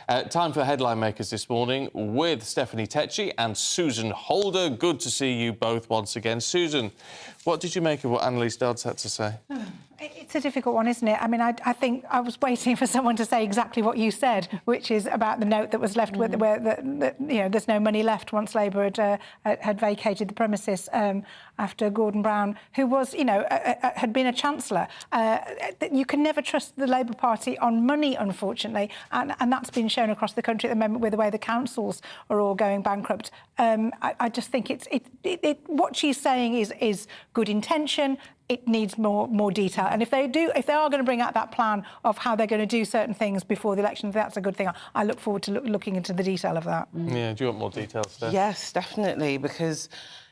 Time for Headline Makers this morning with Stephanie Tecci and Susan Holder. Good to see you both once again. Susan, what did you make of what Annalise Dodds had to say? It's a difficult one, isn't it? I mean, I think I was waiting for someone to say exactly what you said, which is about the note that was left with where there's no money left once Labour had vacated the premises after Gordon Brown, who was, had been a chancellor. You can never trust the Labour Party on money, unfortunately, and that's been shown across the country at the moment with the way the councils are all going bankrupt. I just think what she's saying is good intention. It needs more detail, and if they are going to bring out that plan of how they're going to do certain things before the election, that's a good thing. I look forward to looking into the detail of that. Yeah, do you want more details, Steph? Yes, definitely, because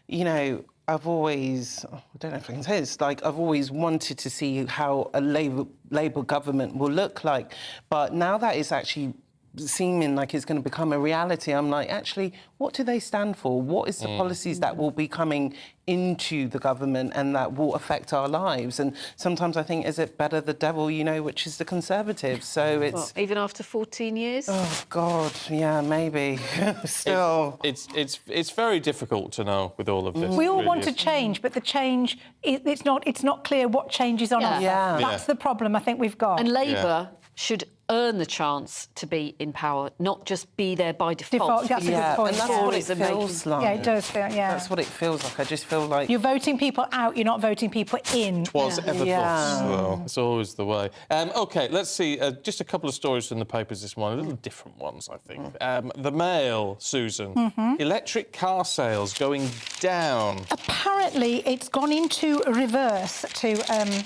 I've always, I don't know if I can say this, I've always wanted to see how a Labour government will look like, but now that it's actually seeming like it's going to become a reality, I'm like, actually, what do they stand for? What is the policies that will be coming into the government and that will affect our lives? And sometimes I think, is it better the devil, which is the Conservatives? So it's... What, even after 14 years? Oh, God, yeah, maybe. Still... It's very difficult to know with all of this. We all want to change, but the change, it's not clear what change is on offer. Yeah. That's the problem I think we've got. And Labour should earn the chance to be in power, not just be there by default. That's a good point. And that's what it feels like. Yeah, it does feel, yeah. That's what it feels like. I just feel like... You're voting people out, you're not voting people in. Twas ever thus, though. It's always the way. OK, let's see. Just a couple of stories from the papers this morning, little different ones, I think. The Mail, Susan. Electric car sales going down. Apparently, it's gone into reverse to...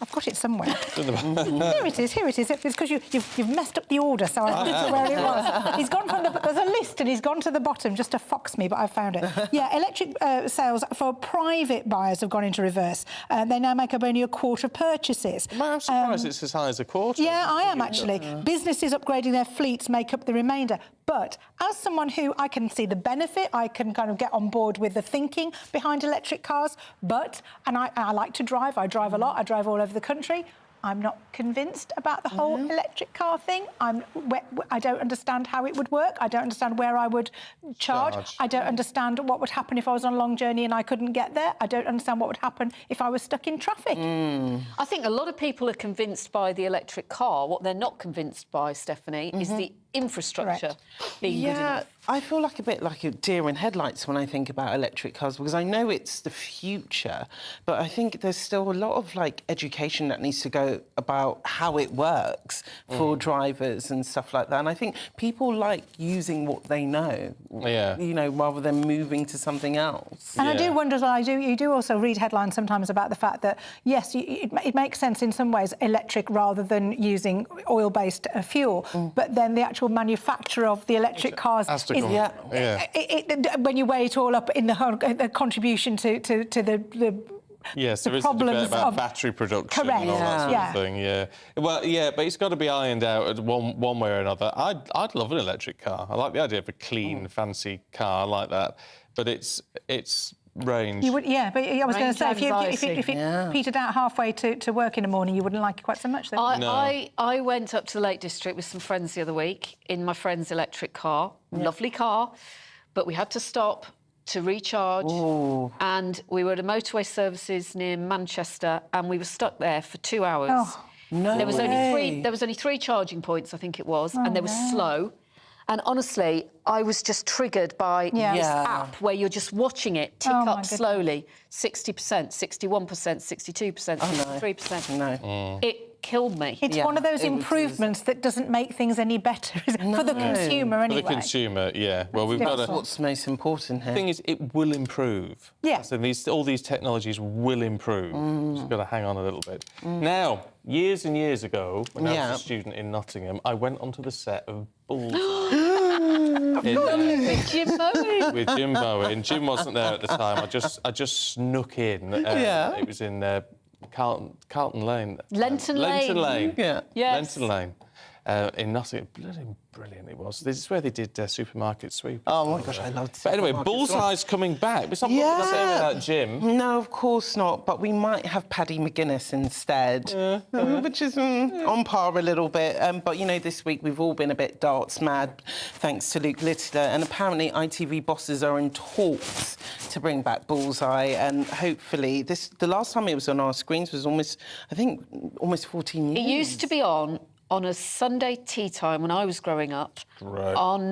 I've got it somewhere. Here it is. It's because you've messed up the order, so I don't know where it was. He's gone from there's a list and he's gone to the bottom just to fox me, but I found it. Yeah, electric sales for private buyers have gone into reverse. They now make up only a quarter of purchases. I'm surprised it's as high as a quarter. Yeah, I am actually. Businesses upgrading their fleets make up the remainder. But as someone who I can see the benefit, I can kind of get on board with the thinking behind electric cars, and I like to drive. I drive a lot. I drive all over the country. I'm not convinced about the whole electric car thing. I don't understand how it would work. I don't understand where I would charge. I don't understand what would happen if I was on a long journey and I couldn't get there. I don't understand what would happen if I was stuck in traffic. I think a lot of people are convinced by the electric car. What they're not convinced by, Stephanie, is the infrastructure being good enough. I feel like a bit like a deer in headlights when I think about electric cars, because I know it's the future, but I think there's still a lot of education that needs to go about how it works for drivers and stuff like that. And I think people like using what they know, rather than moving to something else. And I do wonder as well, you do also read headlines sometimes about the fact that, yes, it makes sense in some ways, electric rather than using oil-based fuel, but then the actual manufacture of the electric cars when you weigh it all up in the contribution to the yes, there is a debate about battery production and all that sort of thing, Well, but it's got to be ironed out one way or another. I'd love an electric car. I like the idea of a clean, fancy car like that, but it's range. You would, but I was going to say, if it petered out halfway to work in the morning, you wouldn't like it quite so much, then. I went up to the Lake District with some friends the other week in my friend's electric car. Lovely car, but we had to stop to recharge. And we were at a motorway services near Manchester, and we were stuck there for 2 hours. There was only three charging points, I think it was, and they were slow. And honestly, I was just triggered by this app where you're just watching it tick up slowly. 60%, 61%, 62%, 63%. No. It killed me. It's one of those improvements that doesn't make things any better, is it? For the consumer, anyway. For the consumer, Well, we've got what's most important here. The thing is, it will improve. So all these technologies will improve. Just got to hang on a little bit. Now, years and years ago, when I was a student in Nottingham, I went onto the set of Bullseye. With Jim Bowen. With Jim Bowen. Jim wasn't there at the time. I just snuck in. It was in Carlton Lane. Lenton Lane. Lenton Lane. Yes. Lenton Lane. in Nottingham. Bloody brilliant it was. This is where they did Supermarket Sweep. Oh my gosh, I loved it. But anyway, Bullseye's coming back. But it's not Yeah. the same without Jim. No, of course not. But we might have Paddy McGuinness instead, which is on par a little bit. But, you know, this week we've all been a bit darts mad, thanks to Luke Littler. And apparently ITV bosses are in talks to bring back Bullseye. And hopefully, the last time it was on our screens was almost 14 years. It used to be on a Sunday tea time when I was growing up. Right. On,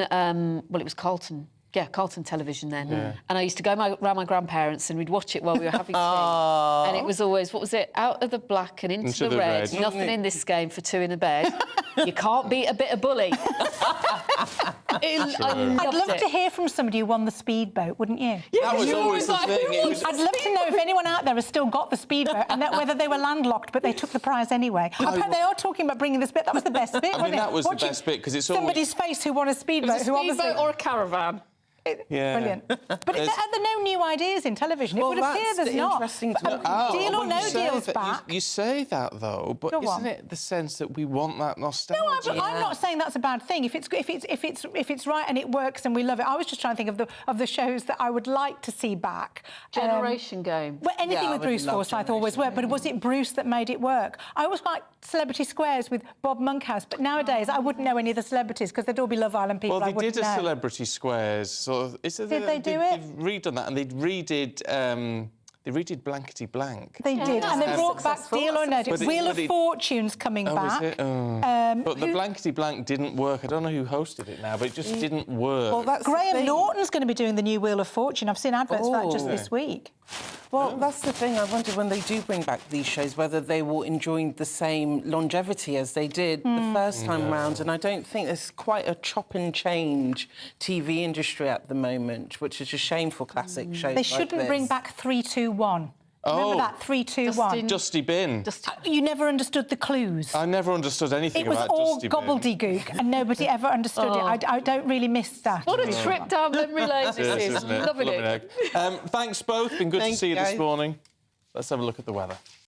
well, it was Carlton. Yeah, Carlton television then. Yeah. And I used to go around my grandparents and we'd watch it while we were having tea. And it was always, what was it? Out of the black and into the red. Nothing in this game for two in the bed. You can't beat a bit of bully. I'd love to hear from somebody who won the speedboat, wouldn't you? Yeah, that was always the thing. I'd love to know if anyone out there has still got the speedboat and whether they were landlocked but they took the prize anyway. I bet they are talking about bringing this bit. That was the best bit, wasn't it? That was the best bit because it's always... somebody's face who won a speedboat. Was it a speedboat or a caravan? Brilliant. But are there no new ideas in television? It would appear there's not. Deal or No Deal's back. You say that, though, but isn't it the sense that we want that nostalgia? No, I'm not saying that's a bad thing. If it's right and it works and we love it. I was just trying to think of the shows that I would like to see back. Generation Game. Well, anything with Bruce Forsyth always worked, but was it Bruce that made it work? I always liked Celebrity Squares with Bob Monkhouse, but nowadays I wouldn't know any of the celebrities because they'd all be Love Island people. Well, they did a know. Celebrity Squares. Did they do it? They've redone that, and they redid Blankety Blank. They did, and they brought back Deal or No Deal. Wheel of Fortune's coming back. Is it? But the Blankety Blank didn't work. I don't know who hosted it now, but it just didn't work. Well, that's Graham Norton's going to be doing the new Wheel of Fortune. I've seen adverts for that just this week. Well, that's the thing. I wonder when they do bring back these shows whether they will enjoy the same longevity as they did the first time round. And I don't think there's quite a chop and change TV industry at the moment, which is a shame for classic shows. They shouldn't bring back 3-2-1. Remember that 3-2-1? Dusty Bin. You never understood the clues. I never understood anything about Dusty Bin. It was all gobbledygook, and nobody ever understood it. I don't really miss that. What a trip down memory lane this is. Loving it. Thanks both. Been good to see you this morning. Let's have a look at the weather.